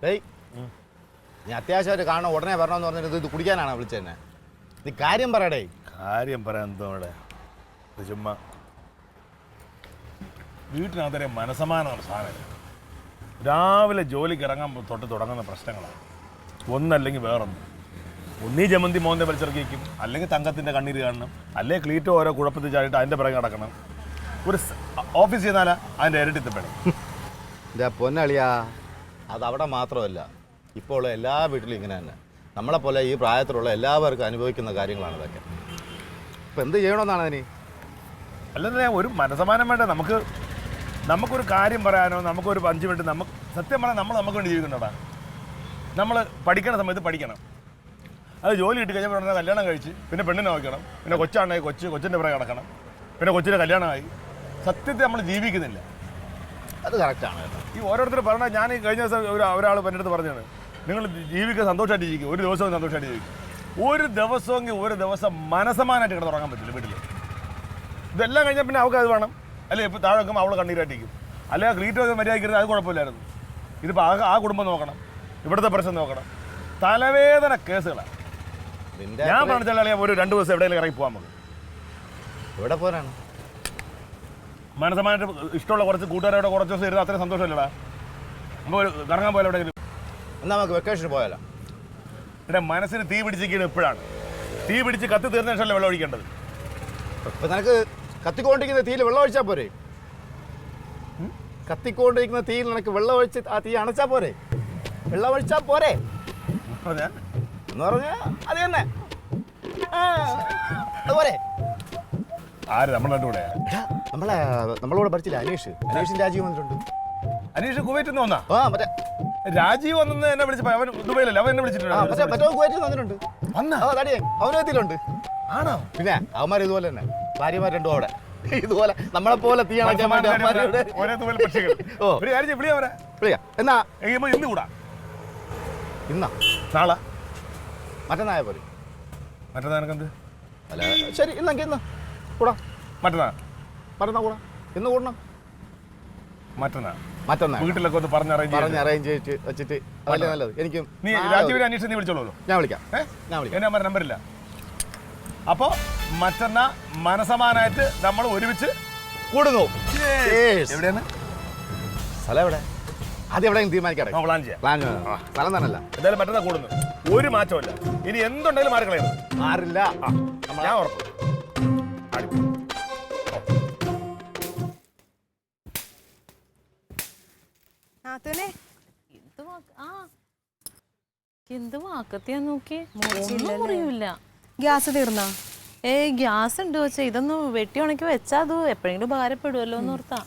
ഡേയ് നീ അത്യാവശ്യമായിട്ട് കാണണം ഉടനെ വരണമെന്ന് പറഞ്ഞിട്ട് ഇത് കുടിക്കാനാണോ വിളിച്ചെന്നെ? നീ കാര്യം പറയടേ. കാര്യം പറയാൻ എന്തോ അവിടെ ചുമ്മാ വീട്ടിനകത്തേ മനസമാനമാണ് സാധനം. രാവിലെ ജോലിക്ക് ഇറങ്ങാൻ തൊട്ട് തുടങ്ങുന്ന പ്രശ്നങ്ങളാണ്. ഒന്നല്ലെങ്കിൽ വേറൊന്ന്. ഒന്നീ ജമന്തി മോൻ്റെ വലിച്ചിറക്കിക്കും, അല്ലെങ്കിൽ തങ്കത്തിൻ്റെ കണ്ണീര് കാണണം, അല്ലെങ്കിൽ ക്ലീറ്റോ ഓരോ കുഴപ്പത്തിൽ ചാടിയിട്ട് അതിൻ്റെ പിറകെ നടക്കണം. ഒരു ഓഫീസ് ചെയ്താലാ അതിൻ്റെ ഇരട്ടിത്തപ്പേണം. എൻ്റെ പൊന്നളിയാ, അതവിടെ മാത്രമല്ല, ഇപ്പോൾ ഉള്ള എല്ലാ വീട്ടിലും ഇങ്ങനെ തന്നെ. നമ്മളെപ്പോലെ ഈ പ്രായത്തിലുള്ള എല്ലാവർക്കും അനുഭവിക്കുന്ന കാര്യങ്ങളാണ് ഇതൊക്കെ. ഇപ്പം എന്ത് ചെയ്യണമെന്നാണ് അതിന്? അല്ലെന്നേ ഒരു മനസ്സമാനം വേണ്ട. നമുക്കൊരു കാര്യം പറയാനോ നമുക്കൊരു 5 മിനിറ്റ് നമുക്ക് സത്യം പറഞ്ഞാൽ നമുക്ക് വേണ്ടി ജീവിക്കുന്നതാ. നമ്മൾ പഠിക്കണ സമയത്ത് പഠിക്കണം. അത് ജോലി കിട്ടി കഴിഞ്ഞപ്പോൾ ഉടനെ കല്യാണം കഴിച്ച് പിന്നെ പെണ്ണിനെ നോക്കണം, പിന്നെ കൊച്ചാണെങ്കിൽ കൊച്ചിൻ്റെ പിറകെ കിടക്കണം, പിന്നെ കൊച്ചിൻ്റെ കല്യാണമായി. സത്യത്തിൽ നമ്മൾ ജീവിക്കുന്നില്ല. അത് കറക്റ്റാണ്. ഈ ഓരോരുത്തർ പറഞ്ഞാൽ ഞാൻ ഈ കഴിഞ്ഞ ദിവസം ഒരാൾ എൻ്റെ അടുത്ത് പറഞ്ഞാണ്, നിങ്ങൾ ജീവിക്കുക സന്തോഷമായിട്ട് ജീവിക്കും, ഒരു ദിവസവും സന്തോഷമായിട്ട് ജീവിക്കും. ഒരു ദിവസമെങ്കിൽ ഒരു ദിവസം മനസ്സമാനായിട്ട് കിടന്ന് തുടങ്ങാൻ പറ്റില്ല വീട്ടിൽ. ഇതെല്ലാം കഴിഞ്ഞാൽ പിന്നെ അവൾക്ക് അത് വേണം, അല്ലെങ്കിൽ ഇപ്പോൾ താഴെ വെക്കുമ്പോൾ അവൾ കണ്ണീരായിട്ടിരിക്കും, അല്ലെങ്കിൽ ക്ലീറ്റൊക്കെ മര്യാദയ്ക്ക് അത് കുഴപ്പമില്ലായിരുന്നു. ഇതിപ്പോൾ ആ കുടുംബം നോക്കണം, ഇവിടുത്തെ പ്രശ്നം നോക്കണം, തലവേദന കേസുകളാണ്. ഞാൻ പറഞ്ഞാൽ ഒരു 2 ദിവസം എവിടെയെങ്കിലും ഇറങ്ങി പോകാൻ നമുക്ക്. എവിടെ പോകാനാണ്? മനസ്സമായിട്ട് ഇഷ്ടമുള്ള കുറച്ച് കൂട്ടുകാരോടെ കുറച്ച് ദിവസം ഇരുന്ന് അത്രയും സന്തോഷമല്ലടാ. നമുക്ക് കറങ്ങാൻ പോയാലോ എവിടെയെങ്കിലും? എന്നാൽ നമുക്ക് വെക്കേഷന് പോയാലോ? എൻ്റെ മനസ്സിന് തീ പിടിച്ചിരിക്കുന്നത് എപ്പോഴാണ്? തീ പിടിച്ച് കത്തി തീർന്ന ശേഷമല്ലേ വെള്ളം ഒഴിക്കേണ്ടത്. ഇപ്പം നിനക്ക് കത്തിക്കൊണ്ടിരിക്കുന്ന തീയിൽ വെള്ളം ഒഴിച്ചാൽ പോരെ? കത്തിക്കൊണ്ടിരിക്കുന്ന തീയിൽ നിനക്ക് വെള്ളം ഒഴിച്ച് ആ തീ അണച്ചാൽ പോരെ? വെള്ളം ഒഴിച്ചാൽ പോരെ എന്ന് പറഞ്ഞാൽ അത് തന്നെ. അതുപോലെ ആര് നമ്മളെ കൂടെ നമ്മളോട് പഠിച്ചില്ല അനീഷും രാജീവ് വന്നിട്ടുണ്ട്. അനീഷ് കുവൈറ്റിൽ നിന്ന് വന്നാ? ആ മറ്റേ രാജീവ് വന്നെന്ന് എന്നെ വിളിച്ചപ്പോ അവൻ ദുബൈയിലല്ല, അവൻ എന്നെ വിളിച്ചിട്ടുണ്ട്. മറ്റോ കുവൈറ്റിൽ വന്നിട്ടുണ്ട്. അവനും എത്തിയിട്ടുണ്ട്. ആണോ? പിന്നെ അവന്മാർ ഇതുപോലെ തന്നെ ഭാര്യമാർ രണ്ടും അവിടെ ഇതുപോലെ നമ്മളെ പോലെ തീ അണയ്ക്കാൻ വേണ്ടി. എന്നാ ഇന്ന് കൂടാ? ഇന്നാ നാളെ മറ്റന്നായ പോലെ. മറ്റന്നാ എനക്കെന്ത്? അല്ല ശരി, ഇന്നെങ്കിൽ ഇന്ന് കൂടാ. മറ്റന്നാ കൂടാ. ഇന്ന് കൂടണം. മറ്റന്നാ വീട്ടിലൊക്കെ ഒന്ന് പറഞ്ഞ് അറേഞ്ച് ചെയ്തിട്ട് വെച്ചിട്ട് അതല്ലേ നല്ലത്. എനിക്കും നീ രാജീവിനെ അന്വേഷിച്ച് നീ വിളിച്ചോളൂ. ഞാൻ വിളിക്കാം. എൻ്റെ നമ്പറില്ല. അപ്പോൾ മറ്റന്നാ മനസമാനായിട്ട് നമ്മൾ ഒരുമിച്ച് കൂടുന്നു. എവിടെയാണ് സ്ഥലം? എവിടെ? ആദ്യം എവിടെയെങ്കിലും തീരുമാനിക്കാം. പ്ലാൻ ചെയ്യാം. സ്ഥലം തന്നെയല്ല. എന്തായാലും മറ്റന്നാ കൂടുന്നു. ഒരു മാറ്റമില്ല. ഇനി എന്തുണ്ടെങ്കിലും മാറിക്കളയുന്നത് മാറില്ല. ഞാൻ ഉറപ്പ്. ഗ്യാസ് തീർന്നോ? ഗ്യാസ് ഉണ്ട്. പക്ഷേ ഇതൊന്ന് വെട്ടി ഉണക്കി വെച്ചാ അത് എപ്പോഴെങ്കിലും ഉപകാരപ്പെടുമല്ലോ എന്ന് ഓർത്താ.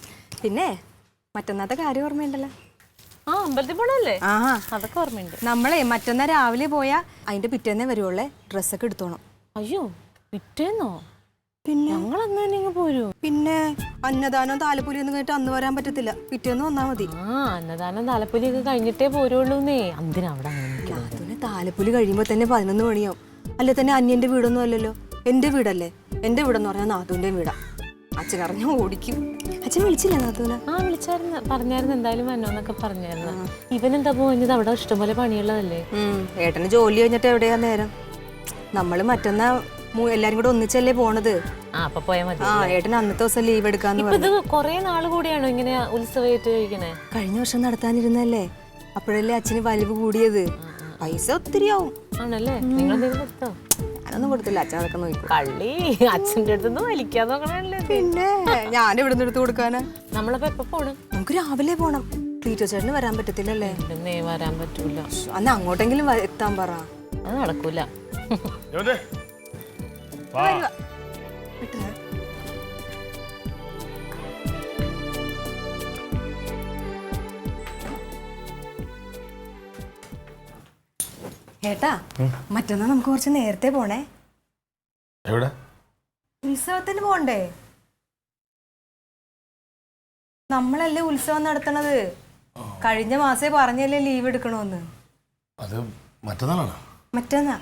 പിന്നെ മറ്റന്നാത്തെ കാര്യം ഓർമ്മയുണ്ടല്ലോ? അമ്പലത്തിൽ പോണല്ലേ? അതൊക്കെ ഓർമ്മയുണ്ട്. നമ്മളെ മറ്റന്നാ രാവിലെ പോയാ അതിന്റെ പിറ്റേന്നേ വരുവുള്ളേ. ഡ്രസ്സൊക്കെ എടുത്തോണം. അയ്യോ, പിറ്റേന്നോ? പിന്നെ ഞങ്ങൾ അന്ന് തന്നെ പോരൂ. പിന്നെ അന്നദാനം താലപ്പൊലി ഒന്നും കഴിഞ്ഞിട്ട് അന്ന് വരാൻ പറ്റത്തില്ല. പിറ്റേന്ന് വന്നാ മതി. അന്നദാനം താലപ്പൊലി ഒക്കെ കഴിഞ്ഞിട്ടേ പോരുള്ളൂന്നേ. എന്തിനാ അവിടെ അതിന് താലപ്പൊലി കഴിയുമ്പോ തന്നെ 11 മണിയാവും. അല്ലെ തന്നെ അന്യന്റെ വീടൊന്നും അല്ലല്ലോ, എന്റെ വീടല്ലേ. എന്റെ വീടെന്ന് പറഞ്ഞാൽ നാത്തൂന്റെ വീടാ. അച്ഛൻ അറിഞ്ഞ ഓടിക്കും. അച്ഛൻ വിളിച്ചില്ല നാത്തൂനെ? വിളിച്ചായിരുന്നു, പറഞ്ഞായിരുന്നു എന്തായാലും വന്നോന്നൊക്കെ പറഞ്ഞായിരുന്നു. ഇവനെന്താ പോയത്? അവിടെ ഇഷ്ടംപോലെ പണിയുള്ളതല്ലേ. ഏട്ടന് ജോലി കഴിഞ്ഞിട്ട് എവിടെയാ നേരം? നമ്മള് മറ്റന്നാ എല്ലാരും കൂടെ ഒന്നിച്ചല്ലേ പോണത്. അപ്പൊ പോയാ മതി. ഏട്ടൻ അന്നത്തെ ദിവസം ലീവ് എടുക്കാന്ന് പറഞ്ഞു. കൊറേ നാള് കൂടിയാണോ ഇങ്ങനെ ഉത്സവമായിട്ട് കഴിക്കണേ? കഴിഞ്ഞ വർഷം നടത്താനിരുന്നല്ലേ, അപ്പോഴല്ലേ അച്ഛന് വലിവ് കൂടിയത്. പൈസ ഒത്തിരി ആവും. ആണല്ലേ? നിങ്ങൾ കൊടുത്തോ? ഞാനൊന്നും കൊടുത്തില്ല, അച്ഛൻ അതൊക്കെ നോക്കി. കള്ളി, അച്ഛൻ്റെ അടുത്ത് വലിക്കാൻ നോക്കണല്ലേ. പിന്നെ ഞാൻ എവിടെ നിന്ന് എടുത്ത് കൊടുക്കാനാ? നമ്മളപ്പോ എപ്പോ പോണം? നമുക്ക് രാവിലെ പോണം. ക്ലീറ്റോ ചേട്ടന് വരാൻ പറ്റത്തില്ലല്ലേ? വരാൻ പറ്റൂല. അന്ന് അങ്ങോട്ടെങ്കിലും എത്താൻ പറ. അത് നടക്കൂല. ഏട്ടാ, മറ്റന്നാ നമുക്ക് കുറച്ച് നേരത്തെ പോണേ. എവിടെ? ഉത്സവത്തിന് പോണ്ടേ? നമ്മളല്ലേ ഉത്സവം നടത്തണത്. കഴിഞ്ഞ മാസേ പറഞ്ഞല്ലേ ലീവ് എടുക്കണോന്ന്. അത് മറ്റന്നാളാണ്. മറ്റന്നാ?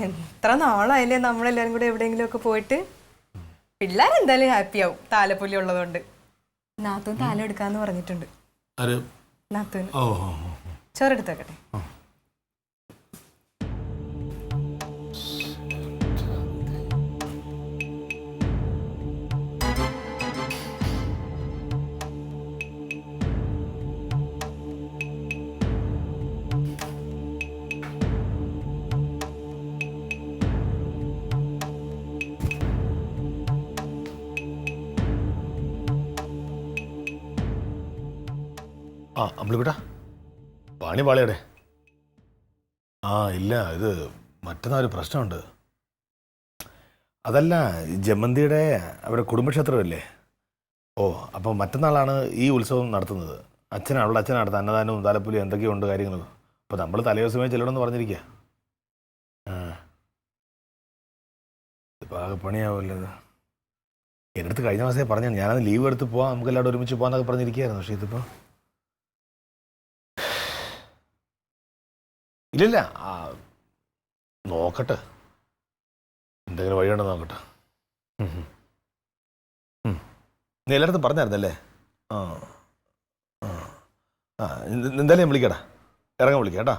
എത്ര നാളായില്ലേ നമ്മളെല്ലാരും കൂടെ എവിടെയെങ്കിലും ഒക്കെ പോയിട്ട്. പിള്ളേരെന്തായാലും ഹാപ്പി ആവും താലപ്പൊലി ഉള്ളതുകൊണ്ട്. നാത്തും താലം എടുക്കാന്ന് പറഞ്ഞിട്ടുണ്ട്. നാത്തൂന് ഓ ചോറെടുത്തേക്കട്ടെ. ആ അമ്പിളിക്കുട്ടാ പണി പാളിയടെ. ആ ഇല്ല, ഇത് മറ്റന്നാൾ ഒരു പ്രശ്നമുണ്ട്. അതല്ല, ജമന്തിയുടെ അവരുടെ കുടുംബക്ഷേത്രമല്ലേ? ഓ, അപ്പോൾ മറ്റന്നാളാണ് ഈ ഉത്സവം നടത്തുന്നത്. അവളുടെ അച്ഛനടുത്ത് അന്നദാനവും താലപ്പൊലിയും എന്തൊക്കെയുണ്ട് കാര്യങ്ങളും. അപ്പോൾ നമ്മൾ തലേദിവസമേ ചെല്ലണമെന്ന് പറഞ്ഞിരിക്കുക. ആ, ഇതിപ്പോൾ ആകെ പണിയാവില്ല. ഇത് എൻ്റെ അടുത്ത് കഴിഞ്ഞ മാസമേ പറഞ്ഞു, ഞാനത് ലീവ് എടുത്ത് പോവാം, നമുക്ക് എല്ലാവരും ഒരുമിച്ച് പോകാമെന്നൊക്കെ പറഞ്ഞിരിക്കുകയായിരുന്നു. പക്ഷേ ഇതിപ്പോൾ ഇല്ലില്ല, നോക്കട്ടെ, എന്തെങ്കിലും വഴിയുണ്ടോ നോക്കട്ടെ. നീ എല്ലായിടത്തും പറഞ്ഞായിരുന്നല്ലേ? ആ ആ ആ എന്തായാലും ഞാൻ വിളിക്കടാ, ഇറങ്ങാൻ വിളിക്കാം കേട്ടോ.